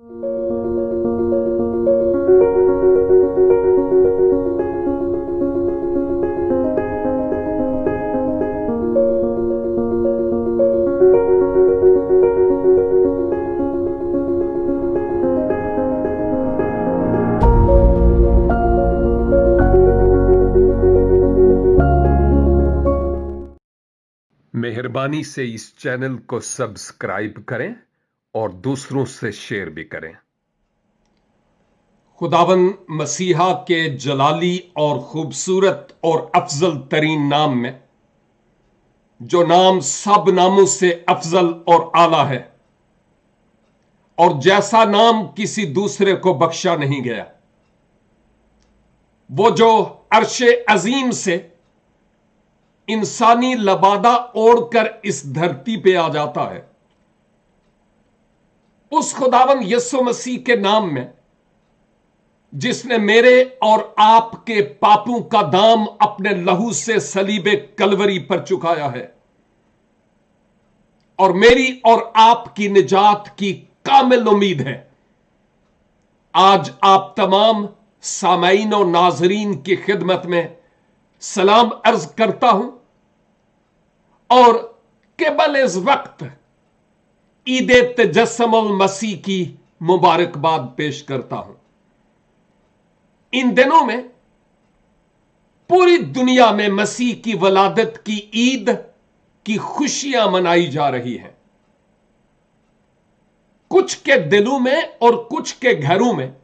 मेहरबानी से इस चैनल को सब्सक्राइब करें और दूसरों से शेयर भी करें। खुदावन मसीहा के जलाली और खूबसूरत और अफजल तरीन नाम में, जो नाम सब नामों से अफजल और आला है और जैसा नाम किसी दूसरे को बख्शा नहीं गया, वो जो अर्शे अजीम से इंसानी लबादा ओढ़कर इस धरती पे आ जाता है, उस खुदावन यीशु मसीह के नाम में, जिसने मेरे और आपके पापों का दाम अपने लहू से सलीबे कलवरी पर चुकाया है और मेरी और आपकी निजात की कामिल उम्मीद है, आज आप तमाम सामईन और नाजरीन की खिदमत में सलाम अर्ज करता हूं और केवल इस वक्त ईद तजस्सुमुल मसीह की मुबारकबाद पेश करता हूं। इन दिनों में पूरी दुनिया में मसीह की वलादत की ईद की खुशियां मनाई जा रही हैं। कुछ के दिलों में और कुछ के घरों में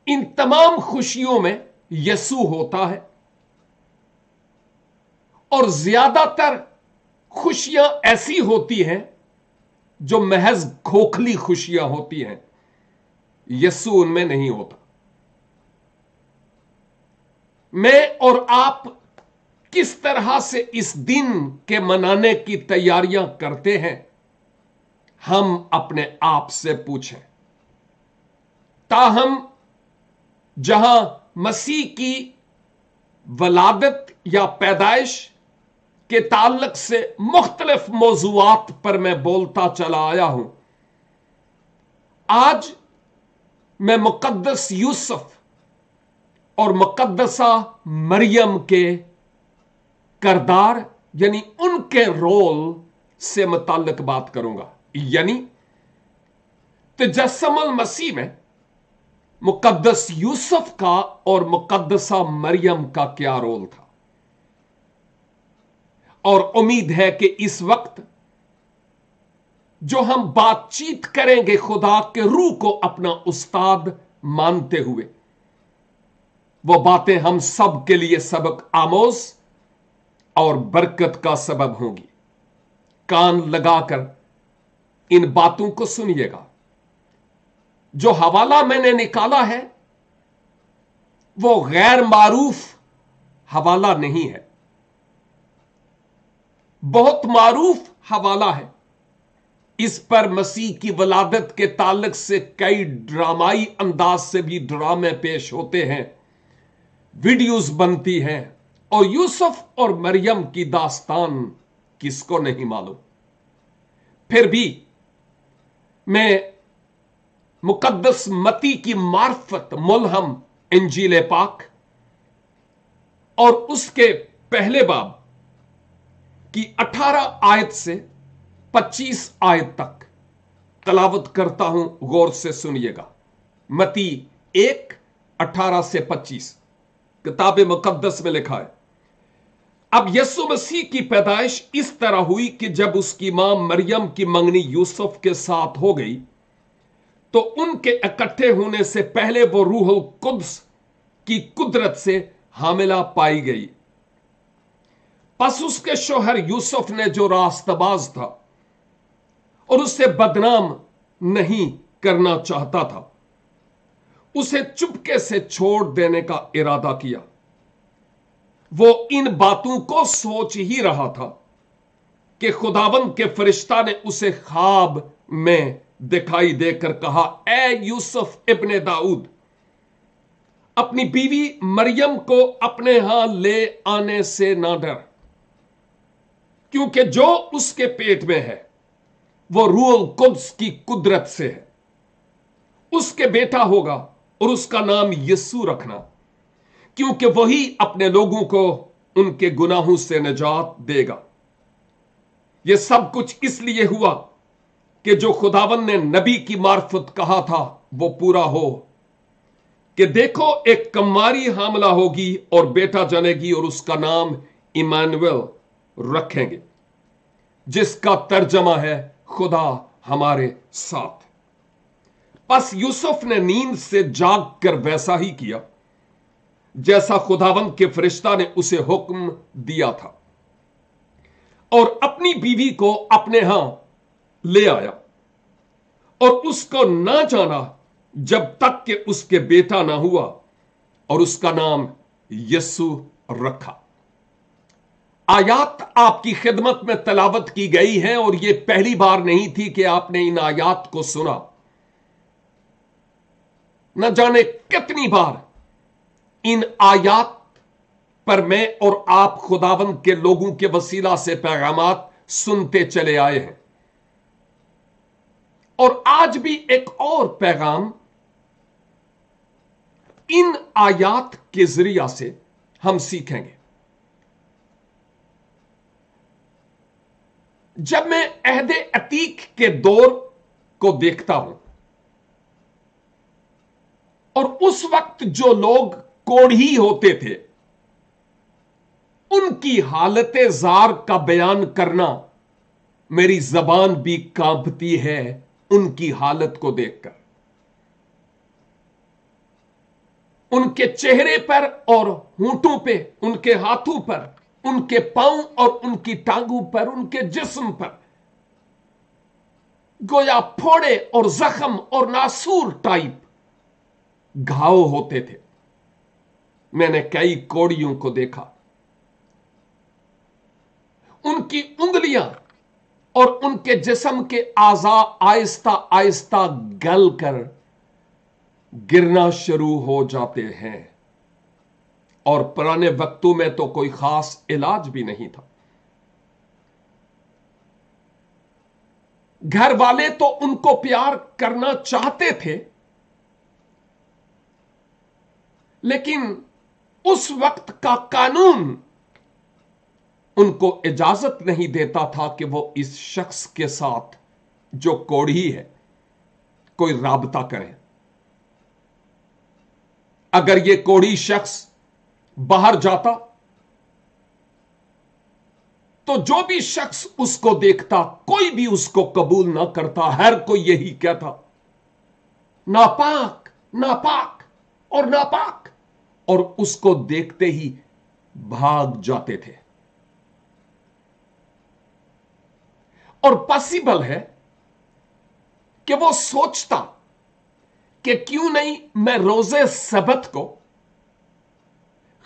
इन तमाम खुशियों में यसू होता है और ज्यादातर खुशियां ऐसी होती हैं जो महज खोखली खुशियां होती हैं, यसू उनमें नहीं होता। मैं और आप किस तरह से इस दिन के मनाने की तैयारियां करते हैं, हम अपने आप से पूछें। ताहम जहां मसीह की वलादत या पैदाइश के ताल्लुक से मुख्तलिफ मौजूआत पर मैं बोलता चला आया हूं, आज मैं मुकद्दस यूसुफ और मुकद्दसा मरियम के करदार यानी उनके रोल से मुताल्लिक बात करूंगा। यानी तजस्सुमुल मसीह में मुकद्दस यूसुफ का और मुकद्दसा मरियम का क्या रोल था, और उम्मीद है कि इस वक्त जो हम बातचीत करेंगे खुदा के रूह को अपना उस्ताद मानते हुए, वो बातें हम सब के लिए सबक आमोज और बरकत का सबब होंगी। कान लगाकर इन बातों को सुनिएगा। जो हवाला मैंने निकाला है वो गैर मारूफ हवाला नहीं है, बहुत मारूफ हवाला है। इस पर मसीह की वलादत के ताल्लुक से कई ड्रामाई अंदाज से भी ड्रामे पेश होते हैं, वीडियोस बनती हैं, और यूसुफ और मरियम की दास्तान किसको नहीं मालूम। फिर भी मैं मुकद्दस मती की मार्फत मुल्हम इंजील पाक और उसके पहले बाब की 18 आयत से 25 आयत तक तलावत करता हूं, गौर से सुनिएगा। मती 1:18 से 25 किताब मुकद्दस में लिखा है, अब यीशु मसीह की पैदाइश इस तरह हुई कि जब उसकी मां मरियम की मंगनी यूसुफ के साथ हो गई तो उनके इकट्ठे होने से पहले वो रूहुल कुद्स की कुदरत से हामिला पाई गई। बस उसके शौहर यूसुफ ने, जो रास्तबाज था और उसे बदनाम नहीं करना चाहता था, उसे चुपके से छोड़ देने का इरादा किया। वो इन बातों को सोच ही रहा था कि खुदावंद के फरिश्ता ने उसे ख्वाब में दिखाई देकर कहा, ए यूसुफ इब्ने दाऊद, अपनी बीवी मरियम को अपने यहां ले आने से ना डर, क्योंकि जो उसके पेट में है वो रूहुल कुद्स की कुदरत से है। उसके बेटा होगा और उसका नाम यीशु रखना, क्योंकि वही अपने लोगों को उनके गुनाहों से निजात देगा। यह सब कुछ इसलिए हुआ कि जो खुदावन ने नबी की मार्फत कहा था वो पूरा हो, कि देखो एक कमारी हामला होगी और बेटा जनेगी और उसका नाम इमानुएल रखेंगे, जिसका तर्जमा है खुदा हमारे साथ। बस यूसुफ ने नींद से जाग कर वैसा ही किया जैसा खुदावन के फरिश्ता ने उसे हुक्म दिया था, और अपनी बीवी को अपने यहां ले आया और उसको ना जाना जब तक कि उसके बेटा ना हुआ, और उसका नाम यीशु रखा। आयात आपकी खिदमत में तलावत की गई है और यह पहली बार नहीं थी कि आपने इन आयात को सुना। न जाने कितनी बार इन आयात पर मैं और आप खुदावंद के लोगों के वसीला से पैगामात सुनते चले आए हैं, और आज भी एक और पैगाम इन आयात के जरिया से हम सीखेंगे। जब मैं अहदे अतीक के दौर को देखता हूं और उस वक्त जो लोग कोढ़ी होते थे उनकी हालत जार का बयान करना, मेरी जबान भी कांपती है उनकी हालत को देखकर। उनके चेहरे पर और होंठों पे, उनके हाथों पर, उनके पांव और उनकी टांगों पर, उनके जिस्म पर गोया फोड़े और जख्म और नासूर टाइप घाव होते थे। मैंने कई कोड़ियों को देखा। उनकी उंगलियां और उनके जिस्म के आज़ा आहिस्ता आहिस्ता गल कर गिरना शुरू हो जाते हैं, और पुराने वक्तों में तो कोई खास इलाज भी नहीं था। घर वाले तो उनको प्यार करना चाहते थे, लेकिन उस वक्त का कानून उनको इजाजत नहीं देता था कि वो इस शख्स के साथ जो कोढ़ी है कोई राबता करें। अगर ये कोढ़ी शख्स बाहर जाता तो जो भी शख्स उसको देखता, कोई भी उसको कबूल ना करता। हर कोई यही कहता, नापाक, नापाक और नापाक, और उसको देखते ही भाग जाते थे। और पॉसिबल है कि वो सोचता कि क्यों नहीं मैं रोजे सबत को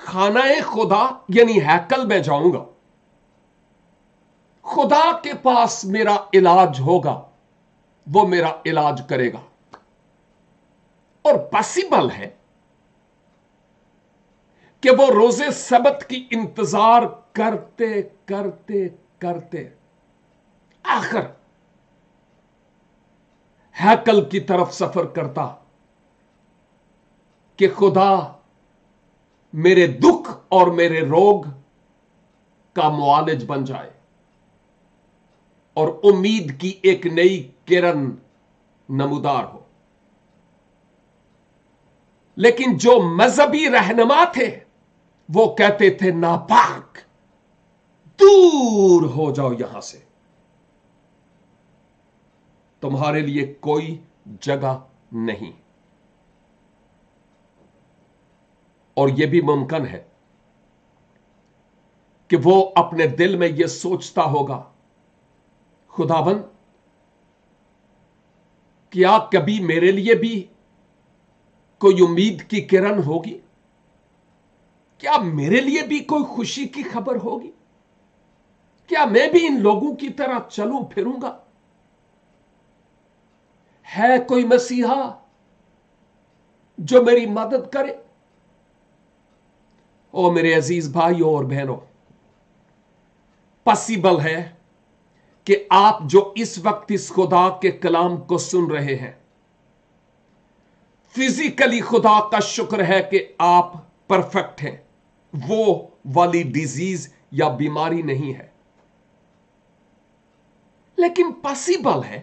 खानाए खुदा यानी हैकल में जाऊंगा, खुदा के पास मेरा इलाज होगा, वो मेरा इलाज करेगा। और पॉसिबल है कि वो रोजे सबत की इंतजार करते करते करते आखिर हैकल की तरफ सफर करता कि खुदा मेरे दुख और मेरे रोग का मुआलिज बन जाए और उम्मीद की एक नई किरण नमूदार हो। लेकिन जो मजहबी रहनुमा थे वो कहते थे, नापाक, दूर हो जाओ यहां से, तुम्हारे लिए कोई जगह नहीं। और यह भी मुमकिन है कि वो अपने दिल में यह सोचता होगा, खुदाबंद क्या कभी मेरे लिए भी कोई उम्मीद की किरण होगी? क्या मेरे लिए भी कोई खुशी की खबर होगी? क्या मैं भी इन लोगों की तरह चलूं फिरूंगा? है कोई मसीहा जो मेरी मदद करे? ओ मेरे अजीज भाइयों और बहनों, पॉसिबल है कि आप जो इस वक्त इस खुदा के कलाम को सुन रहे हैं, फिजिकली खुदा का शुक्र है कि आप परफेक्ट हैं, वो वाली डिजीज या बीमारी नहीं है, लेकिन पॉसिबल है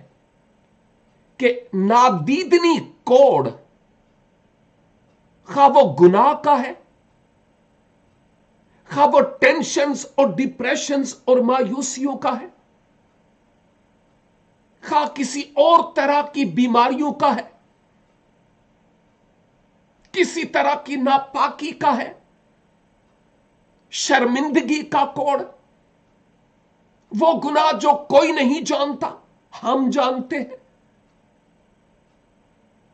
कि नादीदनी कोड, खा वो गुनाह का है, खा वो टेंशन्स और डिप्रेशंस और मायूसियों का है, खा किसी और तरह की बीमारियों का है, किसी तरह की नापाकी का है, शर्मिंदगी का कोड, वो गुनाह जो कोई नहीं जानता, हम जानते हैं।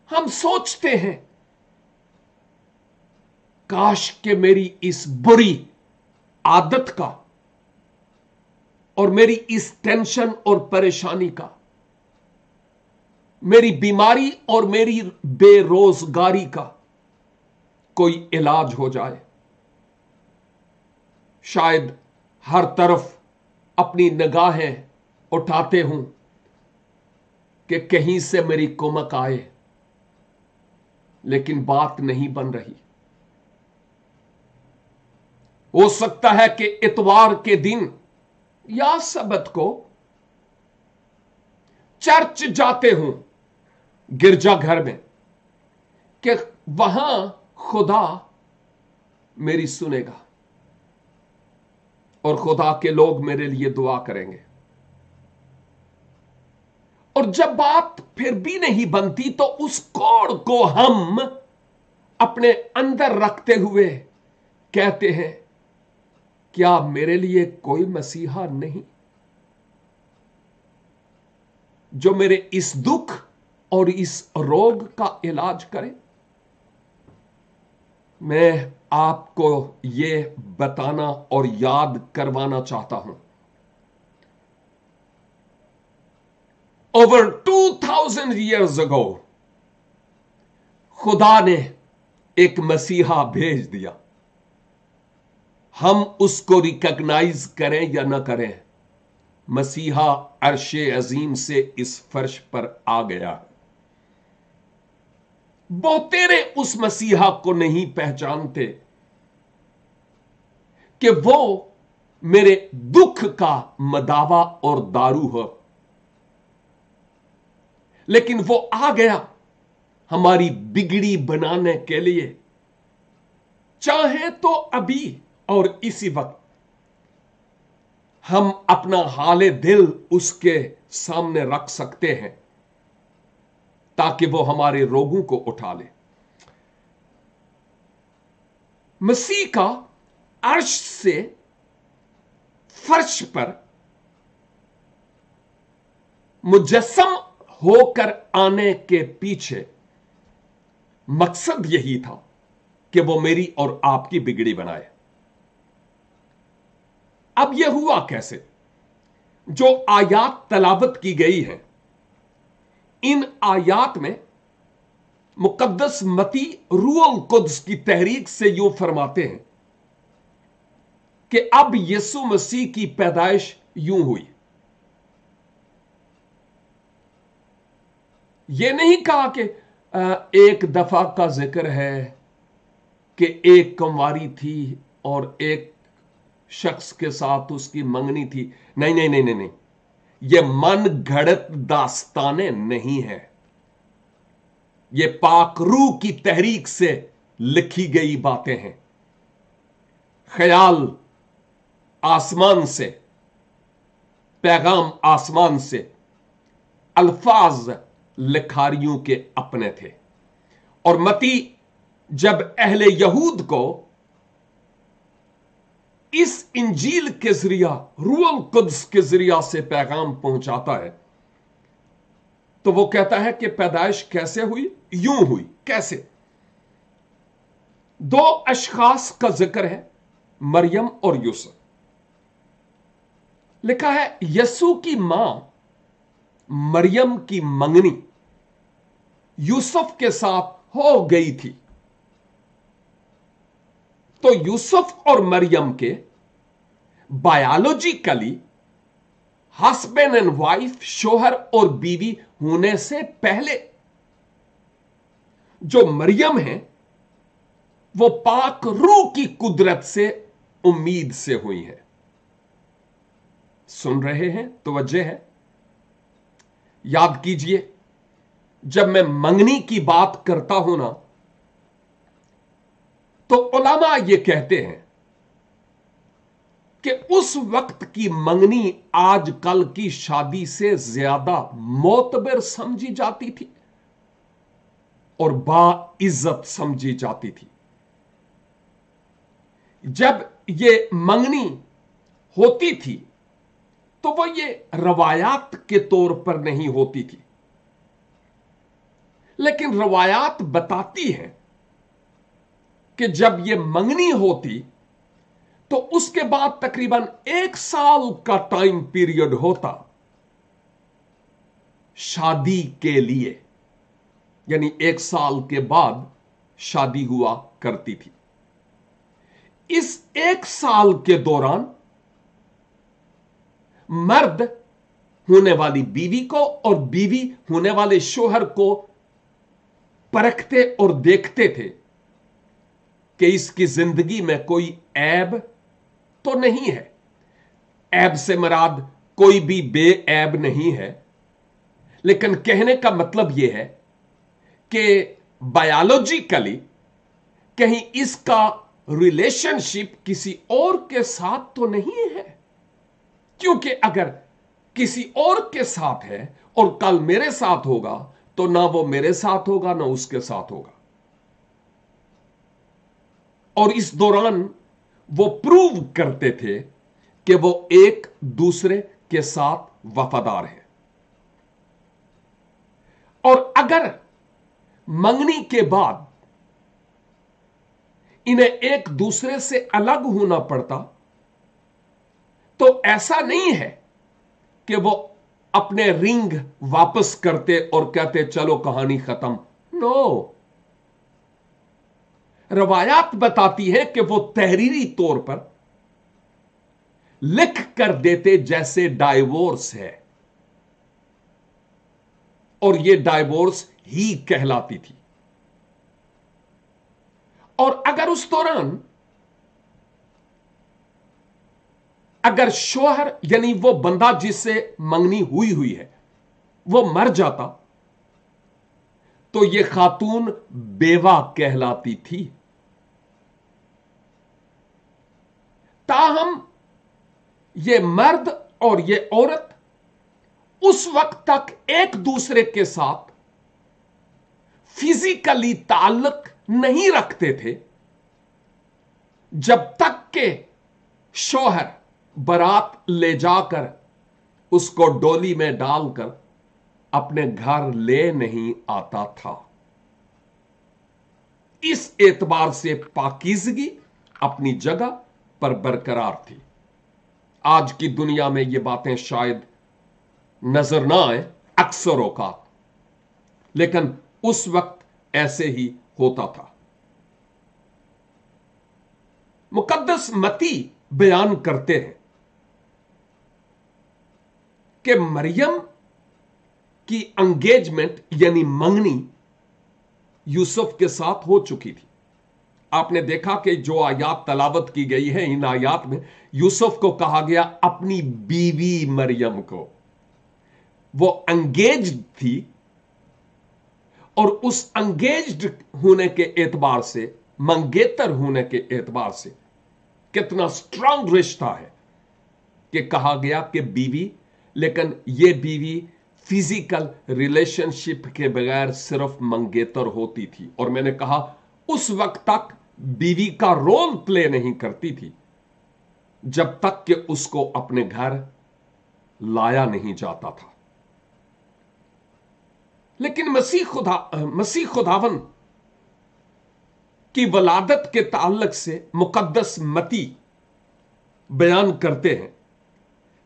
हम सोचते हैं काश के मेरी इस बुरी आदत का और मेरी इस टेंशन और परेशानी का, मेरी बीमारी और मेरी बेरोजगारी का कोई इलाज हो जाए। शायद हर तरफ अपनी निगाहें उठाते हूं कि कहीं से मेरी कुमक आए, लेकिन बात नहीं बन रही। हो सकता है कि इतवार के दिन या सब्त को चर्च जाते हूं, गिरजाघर में, कि वहां खुदा मेरी सुनेगा और खुदा के लोग मेरे लिए दुआ करेंगे। और जब बात फिर भी नहीं बनती तो उस कोड को हम अपने अंदर रखते हुए कहते हैं, क्या मेरे लिए कोई मसीहा नहीं जो मेरे इस दुख और इस रोग का इलाज करे? मैं आपको यह बताना और याद करवाना चाहता हूं, ओवर 2000 years ago खुदा ने एक मसीहा भेज दिया। हम उसको रिकॉग्नाइज करें या ना करें, मसीहा अर्शे अजीम से इस फर्श पर आ गया है। बहुतेरे उस मसीहा को नहीं पहचानते कि वो मेरे दुख का मदावा और दारू हो, लेकिन वो आ गया हमारी बिगड़ी बनाने के लिए। चाहे तो अभी और इसी वक्त हम अपना हाले दिल उसके सामने रख सकते हैं ताकि वो हमारे रोगों को उठा ले। मसीह का अर्श से फर्श पर मुजस्सम होकर आने के पीछे मकसद यही था कि वो मेरी और आपकी बिगड़ी बनाए। अब यह हुआ कैसे? जो आयात तलावत की गई है, इन आयात में मुकद्दस मती रूहुल कुद्स की तहरीक से यूं फरमाते हैं कि अब यीशु मसीह की पैदाइश यूं हुई। यह नहीं कहा कि एक दफा का जिक्र है कि एक कुंवारी थी और एक शख्स के साथ उसकी मंगनी थी। नहीं नहीं नहीं नहीं नहीं, यह मन घड़त दास्ताने नहीं है, यह पाक रूह की तहरीक से लिखी गई बातें हैं। ख्याल आसमान से, पैगाम आसमान से, अल्फाज लिखारियों के अपने थे। और मती जब अहले यहूद को इस इंजील के जरिया, रूहुल कुद्स के जरिया से पैगाम पहुंचाता है, तो वो कहता है कि पैदाइश कैसे हुई? यूं हुई। कैसे? दो अशखास का जिक्र है, मरियम और यूसुफ। लिखा है यसू की मां मरियम की मंगनी यूसुफ के साथ हो गई थी। तो यूसुफ और मरियम के बायोलॉजिकली हस्बैंड एंड वाइफ, शोहर और बीवी होने से पहले जो मरियम है वो पाक रूह की कुदरत से उम्मीद से हुई है। सुन रहे हैं? तवज्जो है। याद कीजिए, जब मैं मंगनी की बात करता हूं ना, तो उलमा ये कहते हैं कि उस वक्त की मंगनी आजकल की शादी से ज्यादा मोतबर समझी जाती थी और बाइज्जत समझी जाती थी। जब ये मंगनी होती थी तो वो ये रवायात के तौर पर नहीं होती थी, लेकिन रवायात बताती है कि जब ये मंगनी होती तो उसके बाद तकरीबन 1 साल का टाइम पीरियड होता शादी के लिए, यानी 1 साल के बाद शादी हुआ करती थी। इस 1 साल के दौरान मर्द होने वाली बीवी को और बीवी होने वाले शोहर को परखते और देखते थे कि इसकी जिंदगी में कोई ऐब तो नहीं है। ऐब से मराद कोई भी बेऐब नहीं है, लेकिन कहने का मतलब यह है कि बायोलॉजिकली कहीं इसका रिलेशनशिप किसी और के साथ तो नहीं है, क्योंकि अगर किसी और के साथ है और कल मेरे साथ होगा तो ना वो मेरे साथ होगा ना उसके साथ होगा। और इस दौरान वो प्रूव करते थे कि वो एक दूसरे के साथ वफादार है। और अगर मंगनी के बाद इन्हें एक दूसरे से अलग होना पड़ता तो ऐसा नहीं है कि वो अपने रिंग वापस करते और कहते चलो कहानी खत्म। नो, रवायात बताती है कि वो तहरीरी तौर पर लिख कर देते जैसे डाइवोर्स है, और ये डाइवोर्स ही कहलाती थी। और अगर उस दौरान अगर शोहर यानी वो बंदा जिससे मंगनी हुई है वो मर जाता तो ये खातून बेवा कहलाती थी। ताहम ये मर्द और ये औरत उस वक्त तक एक दूसरे के साथ फिजिकली ताल्लुक नहीं रखते थे जब तक के शौहर बारात ले जाकर उसको डोली में डालकर अपने घर ले नहीं आता था। इस एतबार से पाकीज़गी अपनी जगह पर बरकरार थी। आज की दुनिया में ये बातें शायद नजर ना आए अक्सर औकात, लेकिन उस वक्त ऐसे ही होता था। मुकद्दस मती बयान करते हैं कि मरियम की एंगेजमेंट यानी मंगनी यूसुफ के साथ हो चुकी थी। आपने देखा कि जो आयात तलावत की गई है, इन आयात में यूसुफ को कहा गया अपनी बीवी मरियम को। वो एंगेज्ड थी और उस एंगेज्ड होने के एतबार से, मंगेतर होने के एतबार से कितना स्ट्रांग रिश्ता है कि कहा गया कि बीवी, लेकिन यह बीवी फिजिकल रिलेशनशिप के बगैर सिर्फ मंगेतर होती थी। और मैंने कहा उस वक्त तक बीवी का रोल प्ले नहीं करती थी जब तक कि उसको अपने घर लाया नहीं जाता था। लेकिन मसीह खुदावन की वलादत के ताल्लुक से मुकद्दस मती बयान करते हैं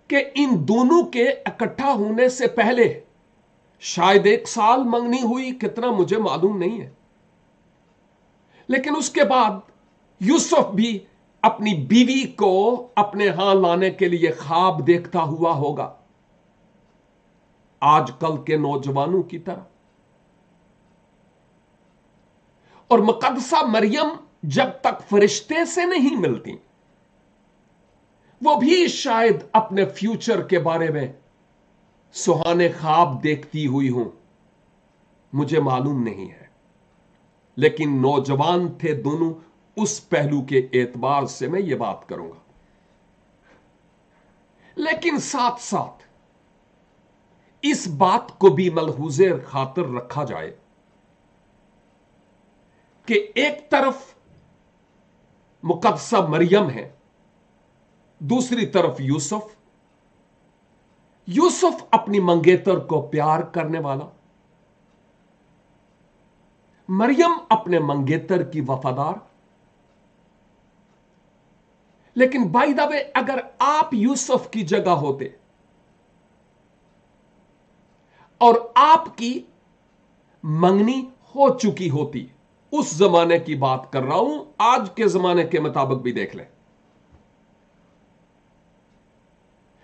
कि इन दोनों के इकट्ठा होने से पहले शायद 1 साल मंगनी हुई, कितना मुझे मालूम नहीं है, लेकिन उसके बाद यूसुफ भी अपनी बीवी को अपने यहां लाने के लिए ख्वाब देखता हुआ होगा, आजकल के नौजवानों की तरह। और मुकद्दसा मरियम जब तक फरिश्ते से नहीं मिलती, वो भी शायद अपने फ्यूचर के बारे में सुहाने ख्वाब देखती हुई हूं, मुझे मालूम नहीं है। लेकिन नौजवान थे दोनों, उस पहलू के एतबार से मैं ये बात करूंगा। लेकिन साथ साथ इस बात को भी मलहूज़े खातिर रखा जाए कि एक तरफ मुकद्दसा मरियम है, दूसरी तरफ यूसुफ। यूसुफ अपनी मंगेतर को प्यार करने वाला, मरियम अपने मंगेतर की वफादार। लेकिन बाय द वे, अगर आप यूसुफ की जगह होते और आपकी मंगनी हो चुकी होती, उस जमाने की बात कर रहा हूं, आज के जमाने के मुताबिक भी देख लें,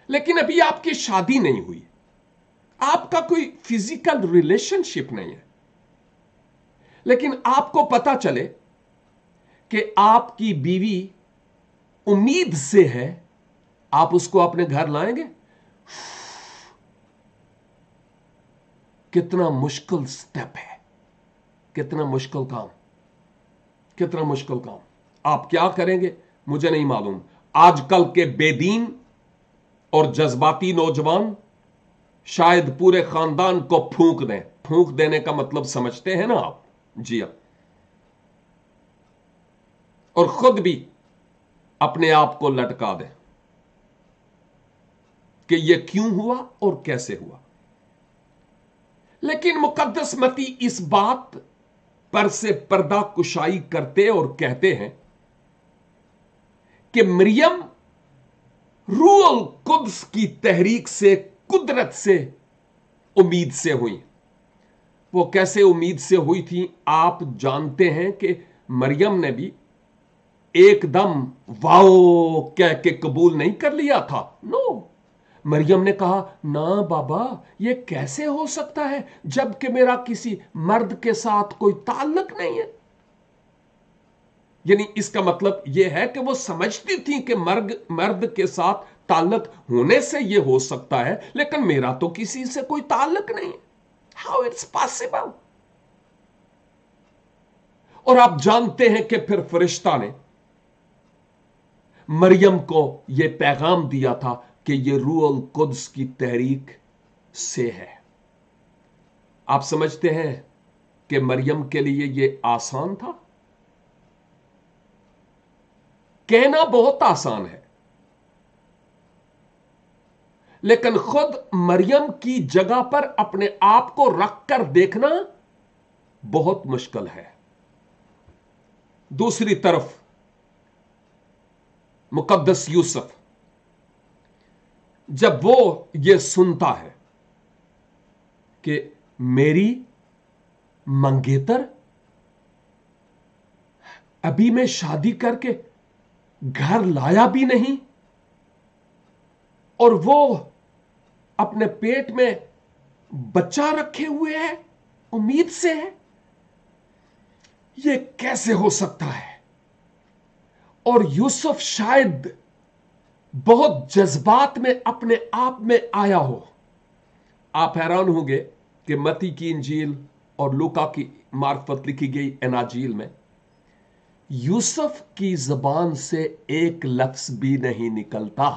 लेकिन अभी आपकी शादी नहीं हुई, आपका कोई फिजिकल रिलेशनशिप नहीं है, लेकिन आपको पता चले कि आपकी बीवी उम्मीद से है, आप उसको अपने घर लाएंगे? कितना मुश्किल स्टेप है, कितना मुश्किल काम, कितना मुश्किल काम। आप क्या करेंगे मुझे नहीं मालूम। आजकल के बेदीन और जज्बाती नौजवान शायद पूरे खानदान को फूंक दें। फूंक देने का मतलब समझते हैं ना आप? जी हां। और खुद भी अपने आप को लटका दें कि यह क्यों हुआ और कैसे हुआ। लेकिन मुकद्दस मती इस बात पर से पर्दा कुशाई करते और कहते हैं कि मरियम रूहुल कुद्स की तहरीक से, कुदरत से, उम्मीद से हुई। वो कैसे उम्मीद से हुई थी? आप जानते हैं कि मरियम ने भी एकदम वाओ कह के कबूल नहीं कर लिया था। नो, मरियम ने कहा, ना बाबा, ये कैसे हो सकता है जबकि मेरा किसी मर्द के साथ कोई ताल्लुक नहीं है। यानी इसका मतलब यह है कि वो समझती थी कि मर्द के साथ ताल्लुक होने से यह हो सकता है, लेकिन मेरा तो किसी से कोई ताल्लुक नहीं है। How it's possible? और आप जानते हैं कि फिर फरिश्ता ने मरियम को यह पैगाम दिया था कि यह रूहुल कुद्स की तहरीक से है। आप समझते हैं कि मरियम के लिए यह आसान था? कहना बहुत आसान है, लेकिन खुद मरियम की जगह पर अपने आप को रखकर देखना बहुत मुश्किल है। दूसरी तरफ मुकद्दस यूसुफ, जब वो ये सुनता है कि मेरी मंगेतर अभी मैं शादी करके घर लाया भी नहीं और वो अपने पेट में बच्चा रखे हुए है, उम्मीद से है, ये कैसे हो सकता है? और यूसुफ शायद बहुत जज्बात में अपने आप में आया हो। आप हैरान होंगे कि मत्ती की इंजील और लूका की मार्फत लिखी गई अनाजील में यूसुफ की जबान से एक लफ्ज भी नहीं निकलता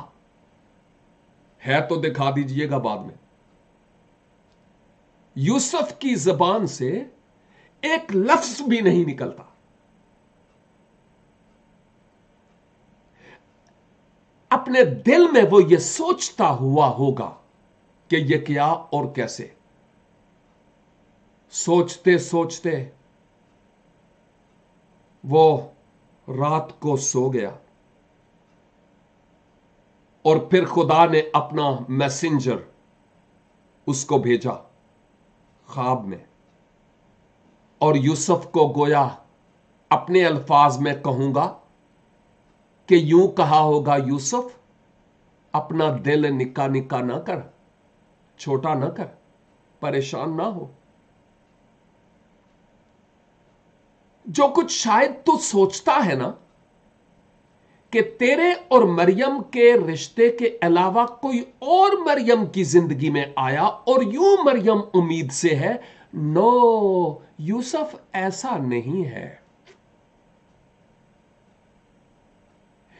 है। तो दिखा दीजिएगा बाद में। यूसुफ की जबान से एक लफ्ज भी नहीं निकलता। अपने दिल में वो ये सोचता हुआ होगा कि ये क्या और कैसे। सोचते सोचते वो रात को सो गया और फिर खुदा ने अपना मैसेंजर उसको भेजा ख्वाब में, और यूसुफ को गोया अपने अल्फाज में कहूंगा कि यूं कहा होगा, यूसुफ अपना दिल निक्का निक्का ना कर, छोटा ना कर, परेशान ना हो। जो कुछ शायद तू सोचता है ना कि तेरे और मरियम के रिश्ते के अलावा कोई और मरियम की जिंदगी में आया और यूं मरियम उम्मीद से है, नो यूसुफ ऐसा नहीं है।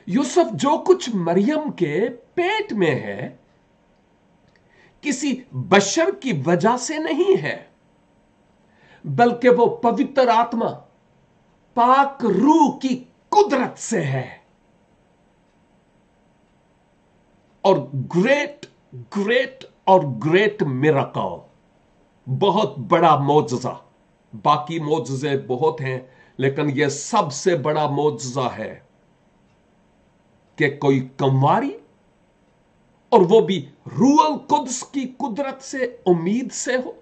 यूसुफ जो कुछ मरियम के पेट में है किसी बशर की वजह से नहीं है, बल्कि वो पवित्र आत्मा पाक रूह की कुदरत से है। और ग्रेट ग्रेट और ग्रेट मिरेकल, बहुत बड़ा मौजज़ा। बाकी मौजज़े बहुत हैं, लेकिन यह सबसे बड़ा मौजज़ा है कि कोई कंवारी, और वो भी रूहुल कुद्स की कुदरत से, उम्मीद से हो।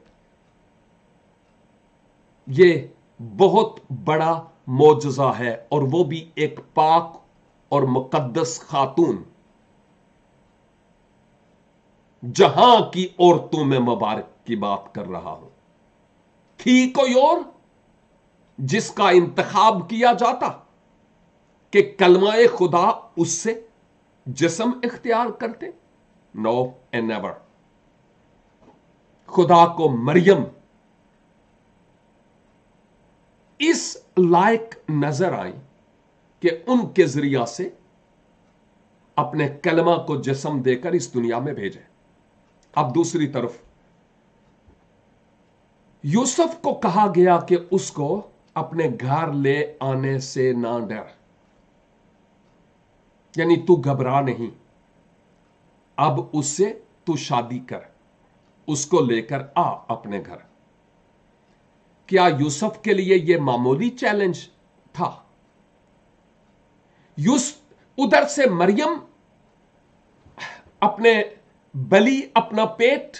यह बहुत बड़ा मौजज़ा है, और वो भी एक पाक और मुकद्दस खातून। जहां की औरतों में मुबारक की बात कर रहा हूं। थी कोई और जिसका इंतखाब किया जाता कि कलमाए खुदा उससे जिस्म इख्तियार करते? No and never. खुदा को मरियम इस लायक नजर आई कि उनके जरिया से अपने कलमा को जिस्म देकर इस दुनिया में भेजे। अब दूसरी तरफ यूसुफ को कहा गया कि उसको अपने घर ले आने से ना डर, यानी तू घबरा नहीं, अब उससे तू शादी कर, उसको लेकर आ अपने घर। क्या यूसुफ के लिए यह मामूली चैलेंज था? उधर से मरियम अपने बली, अपना पेट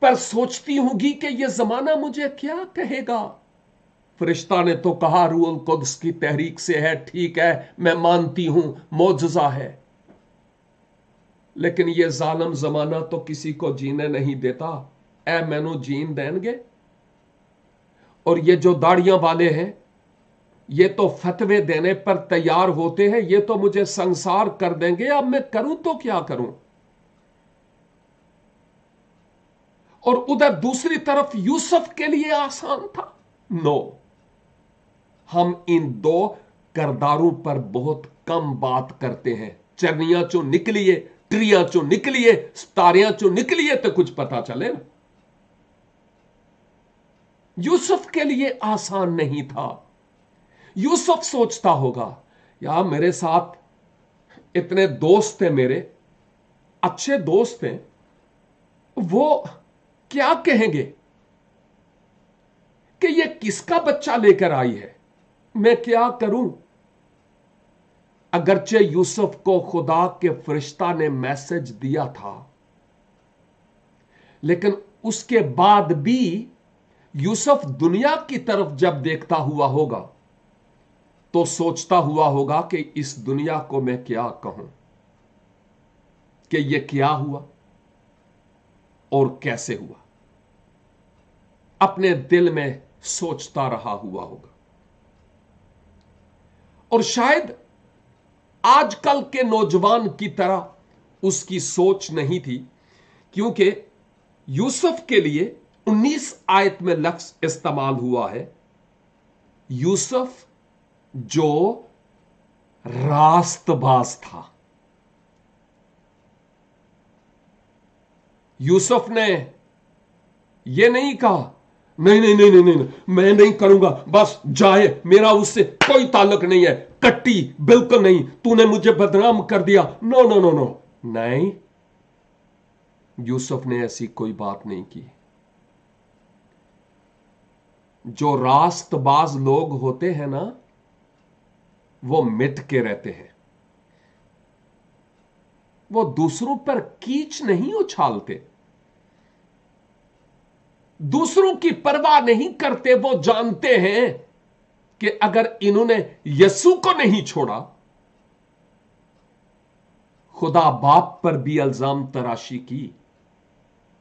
पर सोचती होगी कि यह जमाना मुझे क्या कहेगा। फरिश्ता ने तो कहा रूहुल कुद्स की तहरीक से है, ठीक है, मैं मानती हूं, मौजज़ा है। लेकिन यह जालिम जमाना तो किसी को जीने नहीं देता। ऐ मैनू जीन देंगे? और ये जो दाढ़ियां वाले हैं, ये तो फतवे देने पर तैयार होते हैं, ये तो मुझे संसार कर देंगे, अब मैं करूं तो क्या करूं। और उधर दूसरी तरफ यूसुफ के लिए आसान था? नो। हम इन दो करदारों पर बहुत कम बात करते हैं। चरनियां चो निकलिए, ट्रियां चो निकलिए, तारियां चो निकलिए तो कुछ पता चले ना। यूसुफ के लिए आसान नहीं था। यूसुफ सोचता होगा, यार मेरे साथ इतने दोस्त हैं, मेरे अच्छे दोस्त हैं, वो क्या कहेंगे कि ये किसका बच्चा लेकर आई है, मैं क्या करूं। अगरचे यूसुफ को खुदा के फरिश्ता ने मैसेज दिया था, लेकिन उसके बाद भी यूसुफ दुनिया की तरफ जब देखता हुआ होगा तो सोचता हुआ होगा कि इस दुनिया को मैं क्या कहूं, कि यह क्या हुआ और कैसे हुआ। अपने दिल में सोचता रहा हुआ होगा। और शायद आजकल के नौजवान की तरह उसकी सोच नहीं थी, क्योंकि यूसुफ के लिए 19 आयत में लफ्ज इस्तेमाल हुआ है, यूसुफ जो रास्तबाज था। यूसुफ ने यह नहीं कहा, नहीं नहीं नहीं नहीं नहीं, मैं नहीं करूंगा, बस जाए, मेरा उससे कोई ताल्लुक नहीं है, कट्टी बिल्कुल नहीं, तूने मुझे बदनाम कर दिया। नो नो नो नो, नहीं, यूसुफ ने ऐसी कोई बात नहीं की। जो रास्तबाज लोग होते हैं ना, वो मिट के रहते हैं। वो दूसरों पर कीच नहीं उछालते, दूसरों की परवाह नहीं करते। वो जानते हैं कि अगर इन्होंने यीशु को नहीं छोड़ा, खुदा बाप पर भी इल्जाम तराशी की,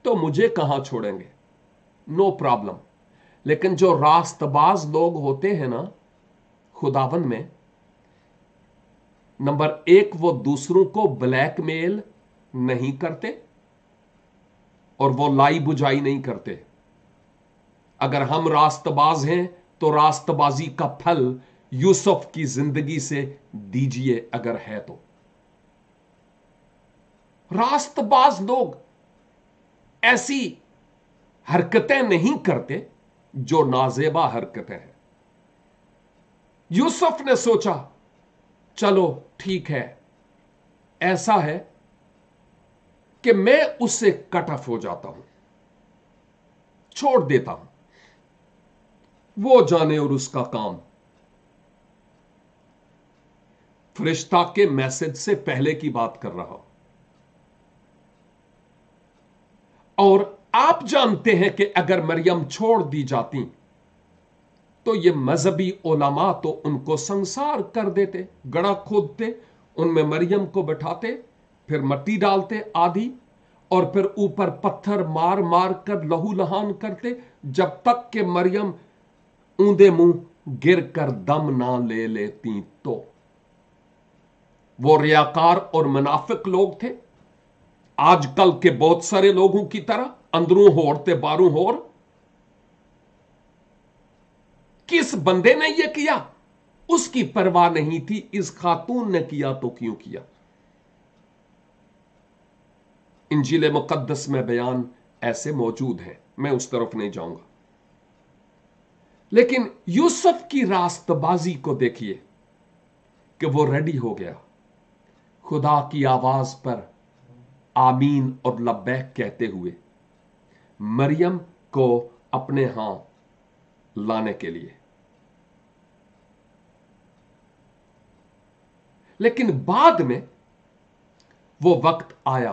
तो मुझे कहां छोड़ेंगे। No problem. लेकिन जो रास्तबाज लोग होते हैं ना खुदावन में, नंबर एक, वो दूसरों को ब्लैकमेल नहीं करते और वो लाई बुझाई नहीं करते। अगर हम रास्तबाज हैं तो रास्तबाजी का फल यूसुफ की जिंदगी से दीजिए अगर है तो। रास्तबाज लोग ऐसी हरकतें नहीं करते जो नाजेबा हरकतें हैं। यूसुफ ने सोचा चलो ठीक है, ऐसा है कि मैं उससे कट ऑफ हो जाता हूं, छोड़ देता हूं, वो जाने और उसका काम। फरिश्ता के मैसेज से पहले की बात कर रहा हूं। और आप जानते हैं कि अगर मरियम छोड़ दी जाती तो ये मजहबी उलमा तो उनको संसार कर देते, गड़ा खोदते, उनमें मरियम को बैठाते, फिर मिट्टी डालते आधी, और फिर ऊपर पत्थर मार मार कर लहू लहान करते जब तक कि मरियम ऊंधे मुंह गिर कर दम ना ले लेती। तो वो रियाकार और मुनाफिक लोग थे, आजकल के बहुत सारे लोगों की तरह, अंदरों होर ते बारों होर। किस बंदे ने यह किया उसकी परवाह नहीं थी, इस खातून ने किया तो क्यों किया। इंजील मुकद्दस में बयान ऐसे मौजूद है, मैं उस तरफ नहीं जाऊंगा। लेकिन यूसुफ की रास्तबाजी को देखिए कि वो रेडी हो गया, खुदा की आवाज पर आमीन और लब्बैक कहते हुए मरियम को अपने हां लाने के लिए। लेकिन बाद में वो वक्त आया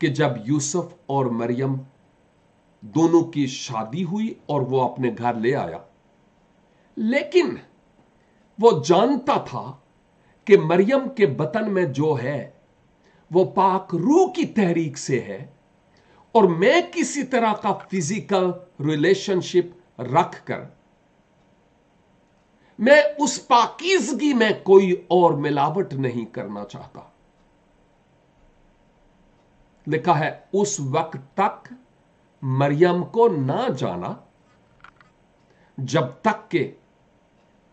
कि जब यूसुफ और मरियम दोनों की शादी हुई और वो अपने घर ले आया। लेकिन वो जानता था कि मरियम के बतन में जो है वो पाक रूह की तहरीक से है, और मैं किसी तरह का फिजिकल रिलेशनशिप रखकर मैं उस पाकीज़गी में कोई और मिलावट नहीं करना चाहता। लिखा है उस वक्त तक मरियम को ना जाना जब तक के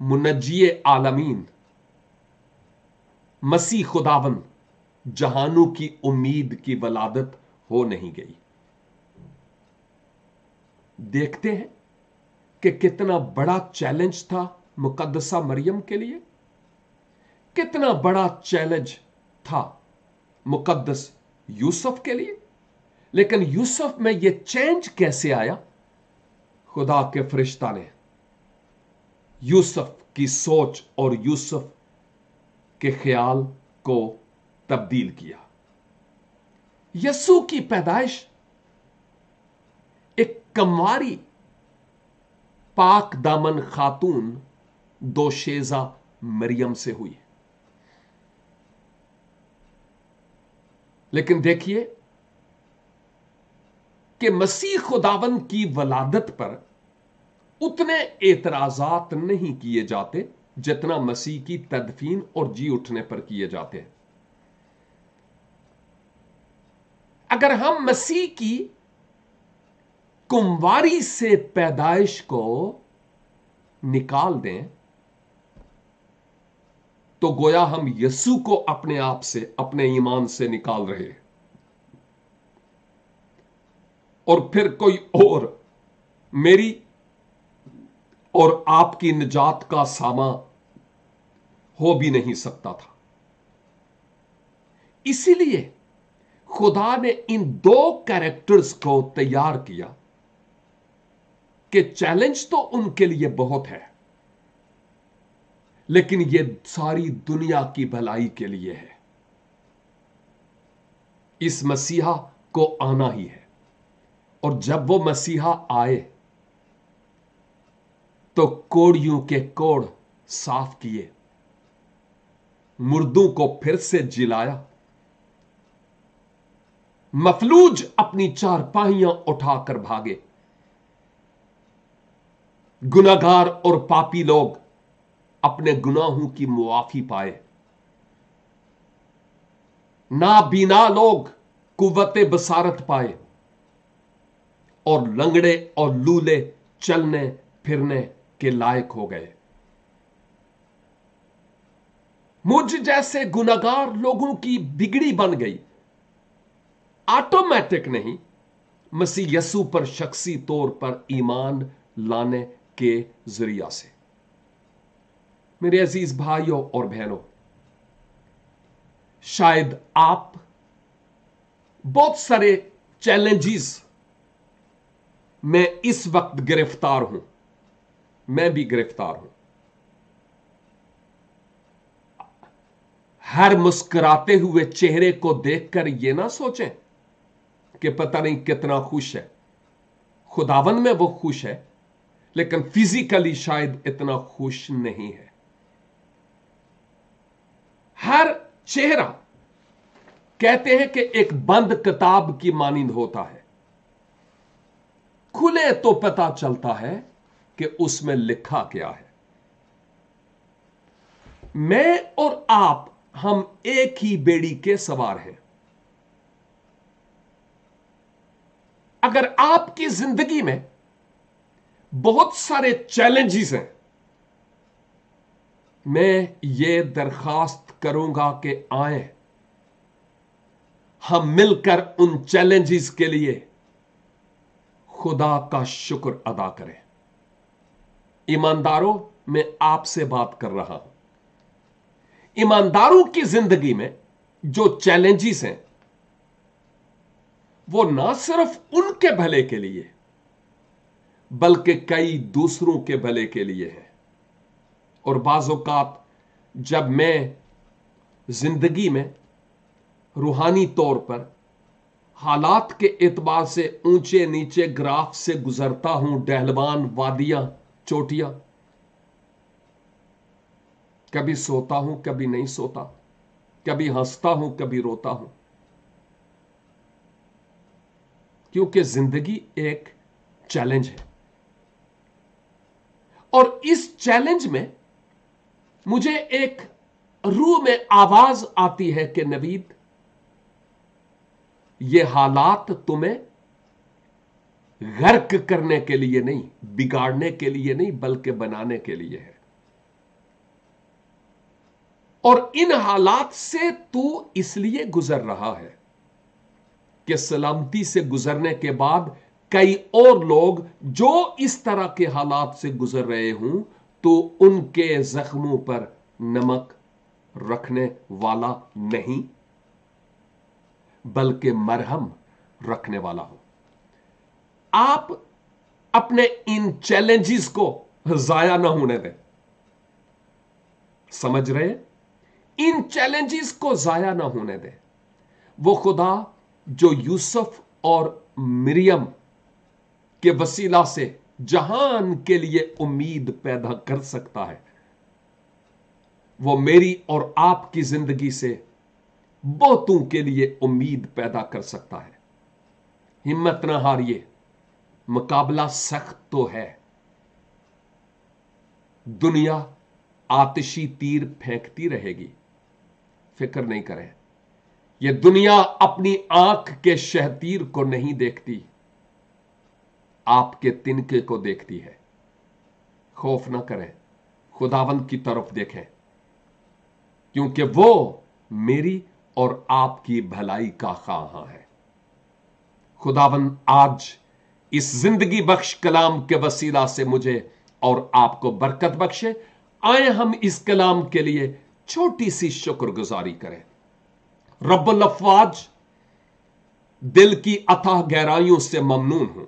मुनज्जिए आलमीन मसीह खुदावन जहानों की उम्मीद की वलादत हो नहीं गई। देखते हैं कि कितना बड़ा चैलेंज था मुकद्दसा मरियम के लिए, कितना बड़ा चैलेंज था मुकद्दस यूसुफ के लिए। लेकिन यूसुफ में यह चेंज कैसे आया? खुदा के फरिश्ता ने यूसुफ की सोच और यूसुफ के ख्याल को तब्दील किया। यसू की पैदाइश एक कमवारी पाक दामन खातून दोशेजा मरियम से हुई। लेकिन देखिए कि मसीह खुदावन की वलादत पर उतने एतराजात नहीं किए जाते जितना मसीह की तदफीन और जी उठने पर किए जाते हैं। अगर हम मसीह की कुंवारी से पैदाइश को निकाल दें तो गोया हम यसू को अपने आप से, अपने ईमान से निकाल रहे हैं, और फिर कोई और मेरी और आपकी निजात का सामा हो भी नहीं सकता था। इसीलिए खुदा ने इन दो कैरेक्टर्स को तैयार किया कि चैलेंज तो उनके लिए बहुत है, लेकिन ये सारी दुनिया की भलाई के लिए है। इस मसीहा को आना ही है, और जब वो मसीहा आए तो कोड़ियों के कोड़ साफ किए, मुर्दों को फिर से जिलाया, मफलूज अपनी चारपाहियां उठाकर भागे, गुनाहगार और पापी लोग अपने गुनाहों की मुआफी पाए, नाबीना लोग कुव्वत बसारत पाए, और लंगड़े और लूले चलने फिरने के लायक हो गए। मुझ जैसे गुनाहगार लोगों की बिगड़ी बन गई, ऑटोमेटिक नहीं, मसीह यस्सु पर शख्सी तौर पर ईमान लाने के जरिया से। मेरे अजीज भाइयों और बहनों, शायद आप बहुत सारे चैलेंजेस में इस वक्त गिरफ्तार हूं, मैं भी गिरफ्तार हूं। हर मुस्कुराते हुए चेहरे को देखकर यह ना सोचें कि पता नहीं कितना खुश है। खुदावन में वो खुश है, लेकिन फिजिकली शायद इतना खुश नहीं है। हर चेहरा कहते हैं कि एक बंद किताब की मानिंद होता है, खुले तो पता चलता है कि उसमें लिखा क्या है। मैं और आप, हम एक ही बेड़ी के सवार हैं। अगर आपकी जिंदगी में बहुत सारे चैलेंजेस हैं, मैं ये दरखास्त करूंगा कि आए हम मिलकर उन चैलेंजेस के लिए खुदा का शुक्र अदा करें। ईमानदारों, मैं आपसे बात कर रहा हूं। ईमानदारों की जिंदगी में जो चैलेंजेस हैं, वो ना सिर्फ उनके भले के लिए बल्कि कई दूसरों के भले के लिए है। और बाज़ औक़ात जब मैं जिंदगी में रूहानी तौर पर हालात के एतबार से ऊंचे नीचे ग्राफ से गुजरता हूं, डहलवान, वादियां, चोटियां, कभी सोता हूं, कभी नहीं सोता, कभी हंसता हूं, कभी रोता हूं, क्योंकि जिंदगी एक चैलेंज है। और इस चैलेंज में मुझे एक रूह में आवाज आती है कि नवीद, ये हालात तुम्हें गर्क करने के लिए नहीं, बिगाड़ने के लिए नहीं, बल्कि बनाने के लिए है। और इन हालात से तू इसलिए गुजर रहा है कि सलामती से गुजरने के बाद कई और लोग जो इस तरह के हालात से गुजर रहे हूं, तो उनके जख्मों पर नमक रखने वाला नहीं, बल्कि मरहम रखने वाला हो। आप अपने इन चैलेंजेस को जाया ना होने दें। समझ रहे हैं? इन चैलेंजेस को जाया ना होने दें। वो खुदा जो यूसुफ और मरियम के वसीला से जहान के लिए उम्मीद पैदा कर सकता है, वो मेरी और आपकी जिंदगी से बहुतों के लिए उम्मीद पैदा कर सकता है। हिम्मत ना हारिए, मुकाबला सख्त तो है। दुनिया आतिशी तीर फेंकती रहेगी, फिक्र नहीं करें। यह दुनिया अपनी आंख के शहतीर को नहीं देखती, आपके तिनके को देखती है। खौफ ना करें, खुदावंद की तरफ देखें, क्योंकि वो मेरी और आपकी भलाई का ख्वाह है। खुदावंद आज इस जिंदगी बख्श कलाम के वसीला से मुझे और आपको बरकत बख्शे। आए हम इस कलाम के लिए छोटी सी शुक्रगुजारी करें। रब्बुल अफ़वाज, दिल की अथाह गहराइयों से ममनून हूं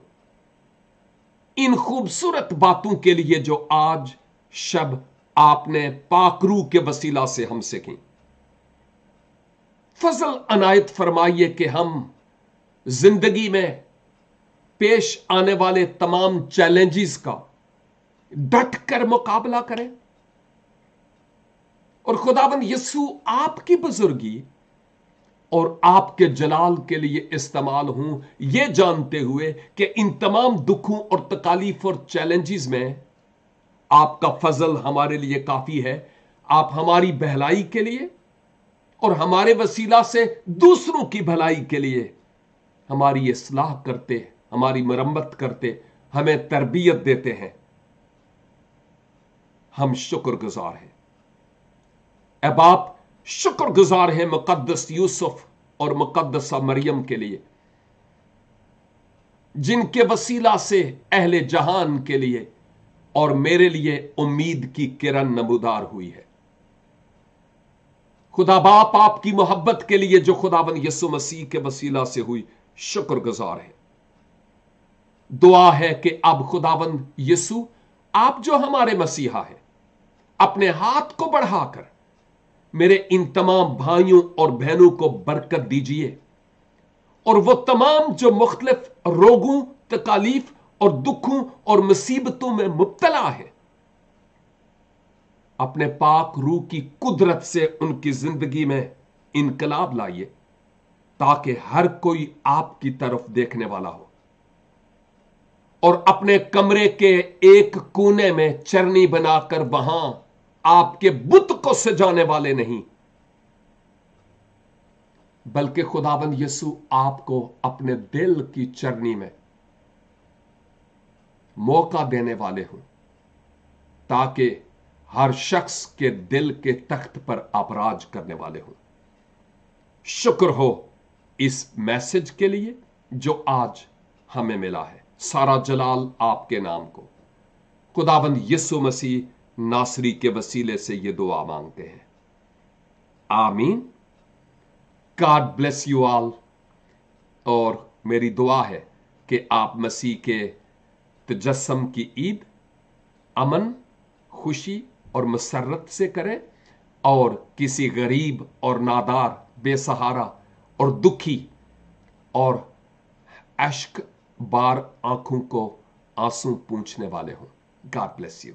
इन खूबसूरत बातों के लिए जो आज शब आपने पाकरू के वसीला से हमसे की। फजल अनायत फरमाइए कि हम जिंदगी में पेश आने वाले तमाम चैलेंजेस का डट कर मुकाबला करें, और खुदावंद यस्सु आपकी बुजुर्गी और आपके जलाल के लिए इस्तेमाल हूं, यह जानते हुए कि इन तमाम दुखों और तकालीफ और चैलेंजेस में آپ کا فضل ہمارے لیے کافی ہے. آپ ہماری بھلائی کے لیے اور ہمارے وسیلہ سے دوسروں کی بھلائی کے لیے ہماری اصلاح کرتے, ہماری مرمت کرتے, ہمیں تربیت دیتے ہیں. ہم شکر گزار ہیں. اے باپ, شکر گزار ہیں مقدس یوسف اور مقدسہ مریم کے لیے, جن کے وسیلہ سے اہل جہان کے لیے اور میرے لیے امید کی کرن نمودار ہوئی ہے. خدا باپ, آپ کی محبت کے لیے جو خداوند یسوع مسیح کے وسیلہ سے ہوئی, شکر گزار ہے. دعا ہے کہ اب خداوند یسوع, آپ جو ہمارے مسیحا ہیں, اپنے ہاتھ کو بڑھا کر میرے ان تمام بھائیوں اور بہنوں کو برکت دیجیے, اور وہ تمام جو مختلف روگوں, تکالیف اور دکھوں اور مصیبتوں میں مبتلا ہے, اپنے پاک روح کی قدرت سے ان کی زندگی میں انقلاب لائیے, تاکہ ہر کوئی آپ کی طرف دیکھنے والا ہو اور اپنے کمرے کے ایک کونے میں چرنی بنا کر وہاں آپ کے بت کو سجانے والے نہیں, بلکہ خداوند یسوع آپ کو اپنے دل کی چرنی میں موقع دینے والے ہوں, تاکہ ہر شخص کے دل کے تخت پر آپ راج کرنے والے ہوں. شکر ہو اس میسج کے لیے جو آج ہمیں ملا ہے. سارا جلال آپ کے نام کو. خداوند یسوع مسیح ناصری کے وسیلے سے یہ دعا مانگتے ہیں, آمین. God bless you all. اور میری دعا ہے کہ آپ مسیح کے تجسم کی عید امن, خوشی اور مسرت سے کریں, اور کسی غریب اور نادار, بے سہارا اور دکھی اور اشک بار آنکھوں کو آنسو پونچھنے والے ہوں. God bless you.